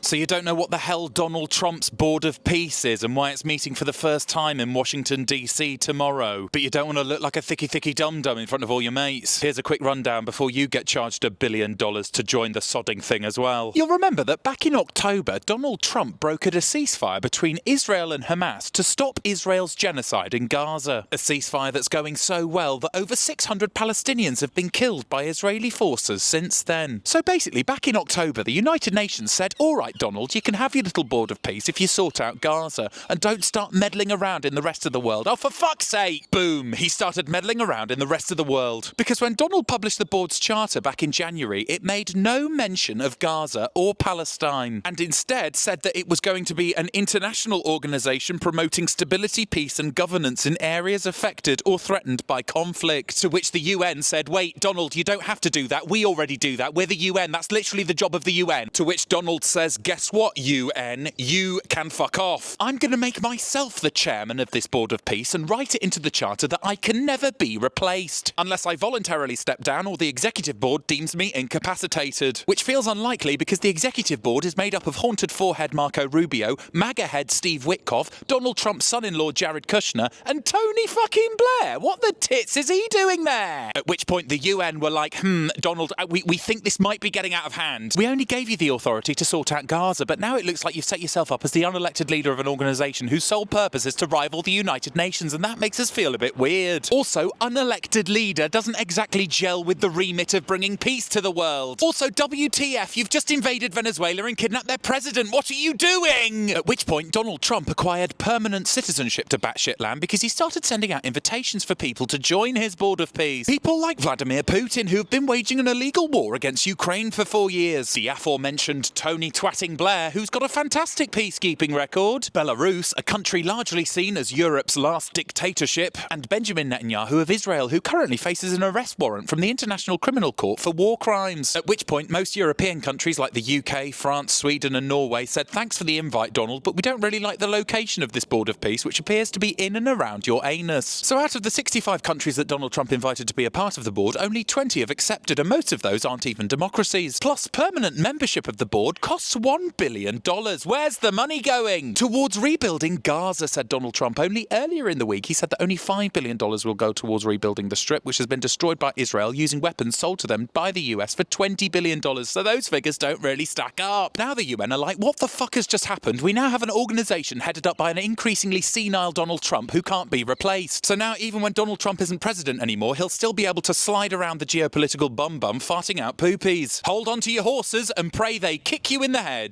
So you don't know what the hell Donald Trump's Board of Peace is and why it's meeting for the first time in Washington, D.C. tomorrow. But you don't want to look like a thicky dum-dum in front of all your mates. Here's a quick rundown before you get charged $1 billion to join the sodding thing as well. You'll remember that back in October, Donald Trump brokered a ceasefire between Israel and Hamas to stop Israel's genocide in Gaza. A ceasefire that's going so well that over 600 Palestinians have been killed by Israeli forces since then. So basically, back in October, the United Nations said, all right, Donald, you can have your little Board of Peace if you sort out Gaza and don't start meddling around in the rest of the world. Oh, for fuck's sake! Boom! He started meddling around in the rest of the world. Because when Donald published the board's charter back in January, it made no mention of Gaza or Palestine, and instead said that it was going to be an international organisation promoting stability, peace and governance in areas affected or threatened by conflict. To which the UN said, wait, Donald, you don't have to do that. We already do that. We're the UN. That's literally the job of the UN. To which Donald says, guess what, UN? You can fuck off. I'm going to make myself the chairman of this Board of Peace and write it into the charter that I can never be replaced, unless I voluntarily step down or the executive board deems me incapacitated. Which feels unlikely because the executive board is made up of haunted forehead Marco Rubio, MAGA head Steve Witkoff, Donald Trump's son-in-law Jared Kushner, and Tony fucking Blair. What the tits is he doing there? At which point the UN were like, Donald, we think this might be getting out of hand. We only gave you the authority to sort out Gaza, but now it looks like you've set yourself up as the unelected leader of an organisation whose sole purpose is to rival the United Nations, and that makes us feel a bit weird. Also, unelected leader doesn't exactly gel with the remit of bringing peace to the world. Also, WTF, you've just invaded Venezuela and kidnapped their president. What are you doing? At which point, Donald Trump acquired permanent citizenship to batshit land because he started sending out invitations for people to join his Board of Peace. People like Vladimir Putin, who have been waging an illegal war against Ukraine for 4 years. The aforementioned Tony Twatting Blair, who's got a fantastic peacekeeping record. Belarus, a country largely seen as Europe's last dictatorship. And Benjamin Netanyahu of Israel, who currently faces an arrest warrant from the International Criminal Court for war crimes. At which point, most European countries like the UK, France, Sweden and Norway said, thanks for the invite, Donald, but we don't really like the location of this Board of Peace, which appears to be in and around your anus. So out of the 65 countries that Donald Trump invited to be a part of the board, only 20 have accepted, and most of those aren't even democracies. Plus, permanent membership of the board costs $1 billion. Where's the money going? Towards rebuilding Gaza, said Donald Trump. Only earlier in the week, he said that only $5 billion will go towards rebuilding the Strip, which has been destroyed by Israel using weapons sold to them by the US for $20 billion. So those figures don't really stack up. Now the UN are like, what the fuck has just happened? We now have an organisation headed up by an increasingly senile Donald Trump who can't be replaced. So now even when Donald Trump isn't president anymore, he'll still be able to slide around the geopolitical bum farting out poopies. Hold on to your horses and pray they kick you in the head.